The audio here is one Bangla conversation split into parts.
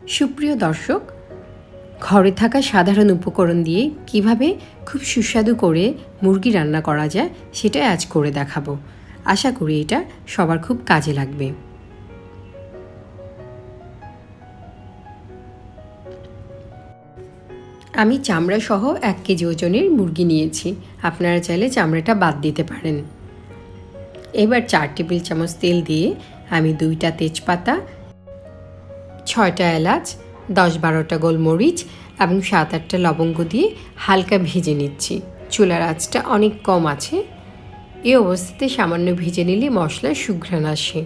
সুপ্রিয় দর্শক, ঘরে থাকা সাধারণ উপকরণ দিয়ে কিভাবে খুব সুস্বাদু করে মুরগি রান্না করা যায় সেটাই আজ করে দেখাবো। আশা করি এটা সবার খুব কাজে লাগবে। আমি চামড়া সহ 1 কেজি ওজনের মুরগি নিয়েছি। আপনারা চাইলে চামড়াটা বাদ দিতে পারেন। এবার 4 টেবিল চামচ তেল দিয়ে আমি 2টা তেজপাতা, 6টা এলাচ, 10-12টা গোলমরিচ এবং 7-8টা লবঙ্গ দিয়ে হালকা ভেজে নিচ্ছি। চুলার আঁচটা অনেক কম আছে। এই অবস্থাতে সামান্য ভেজে নিলে মশলার সুঘ্রাণ আসে।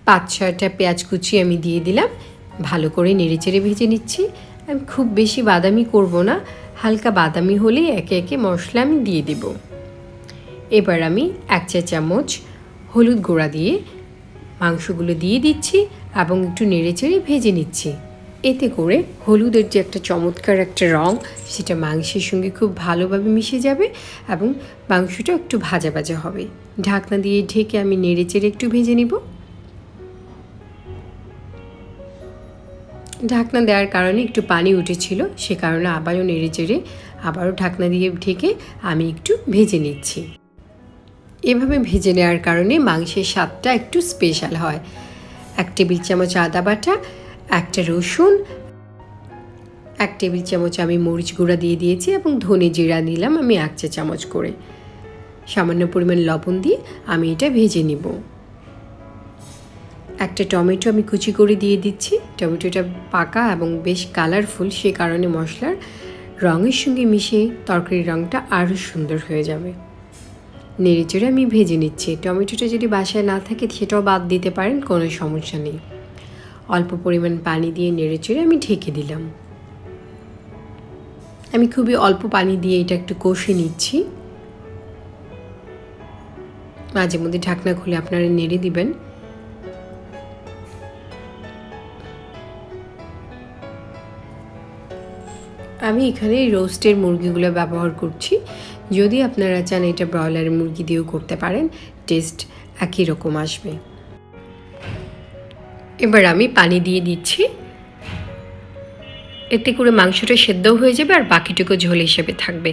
5-6টা পেঁয়াজ কুচি আমি দিয়ে দিলাম। ভালো করে নেড়েচেড়ে ভেজে নিচ্ছি। আমি খুব বেশি বাদামি করব না, হালকা বাদামি হলেই একে একে মশলা আমি দিয়ে দেব। এবার আমি 1 চা চামচ হলুদ গুঁড়া দিয়ে মাংসগুলো দিয়ে দিচ্ছি এবং একটু নেড়েচেড়ে ভেজে নিচ্ছি। এতে করে হলুদের যে একটা চমৎকার একটা রং, সেটা মাংসের সঙ্গে খুব ভালোভাবে মিশে যাবে এবং মাংসটা একটু ভাজা ভাজা হবে। ঢাকনা দিয়ে ঢেকে আমি নেড়েচেড়ে একটু ভেজে নিব। ঢাকনা দেওয়ার কারণে একটু পানি উঠেছিল, সে কারণে আবারও নেড়েচেড়ে আবারও ঢাকনা দিয়ে ঢেকে আমি একটু ভেজে নিচ্ছি। এভাবে ভেজে নেওয়ার কারণে মাংসের স্বাদটা একটু স্পেশাল হয়। 1 টেবিল চামচ আদা বাটা, 1টা রসুন, 1 টেবিল চামচ আমি মরিচ গুঁড়া দিয়ে দিয়েছি এবং ধনে জিরা নিলাম আমি 1 চা চামচ করে। সামান্য পরিমাণ লবণ দিয়ে আমি এটা ভেজে নিব। 1টা টমেটো আমি কুচি করে দিয়ে দিচ্ছি। টমেটোটা পাকা এবং বেশ কালারফুল, সে কারণে মশলার রঙের সঙ্গে মিশে তরকারির রঙটা আরও সুন্দর হয়ে যাবে। নেড়েচেড়ে আমি ভেজে নিচ্ছি। টমেটোটা যদি বাসায় না থাকে সেটাও বাদ দিতে পারেন, কোনো সমস্যা নেই। অল্প পরিমাণ পানি দিয়ে নেড়েচেড়ে আমি ঢেকে দিলাম। আমি খুবই অল্প পানি দিয়ে এটা একটু কষে নিচ্ছি। মাঝে মধ্যে ঢাকনা খুলে আপনারা নেড়ে দিবেন। আমি এখানে রোস্টের মুরগিগুলো ব্যবহার করছি। যদি আপনারা চান এটা ব্রয়লারের মুরগি দিয়েও করতে পারেন, টেস্ট একই রকম আসবে। এবার আমি পানি দিয়ে দিচ্ছি। এতে করে মাংসটা সেদ্ধও হয়ে যাবে আর বাকিটুকু ঝোল হিসেবে থাকবে।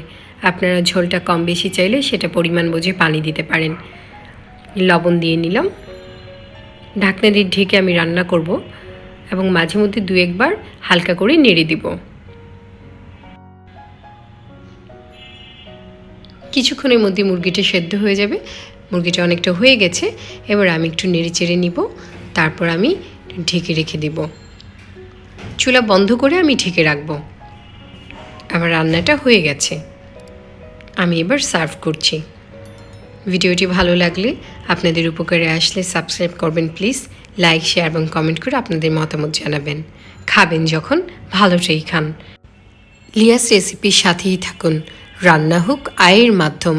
আপনারা ঝোলটা কম বেশি চাইলে সেটা পরিমাণ বুঝে পানি দিতে পারেন। লবণ দিয়ে নিলাম। ঢাকনা দিয়ে ঢেকে আমি রান্না করব এবং মাঝে মধ্যে 2-1 বার হালকা করে নেড়ে দিব। কিছুক্ষণের মধ্যে মুরগিটা সেদ্ধ হয়ে যাবে। মুরগিটা অনেকটা হয়ে গেছে। এবার আমি একটু নেড়ে চেড়ে নিব, তারপর আমি ঢেকে রেখে দেব। চুলা বন্ধ করে আমি ঢেকে রাখব। আমার রান্নাটা হয়ে গেছে। আমি এবার সার্ভ করছি। ভিডিওটি ভালো লাগলে, আপনাদের উপকারে আসলে সাবস্ক্রাইব করবেন প্লিজ। লাইক, শেয়ার এবং কমেন্ট করে আপনাদের মতামত জানাবেন। খাবেন যখন ভালোটাই খান। লিয়াস রেসিপির সাথেই থাকুন। রান্না হোক আয়ের মাধ্যম।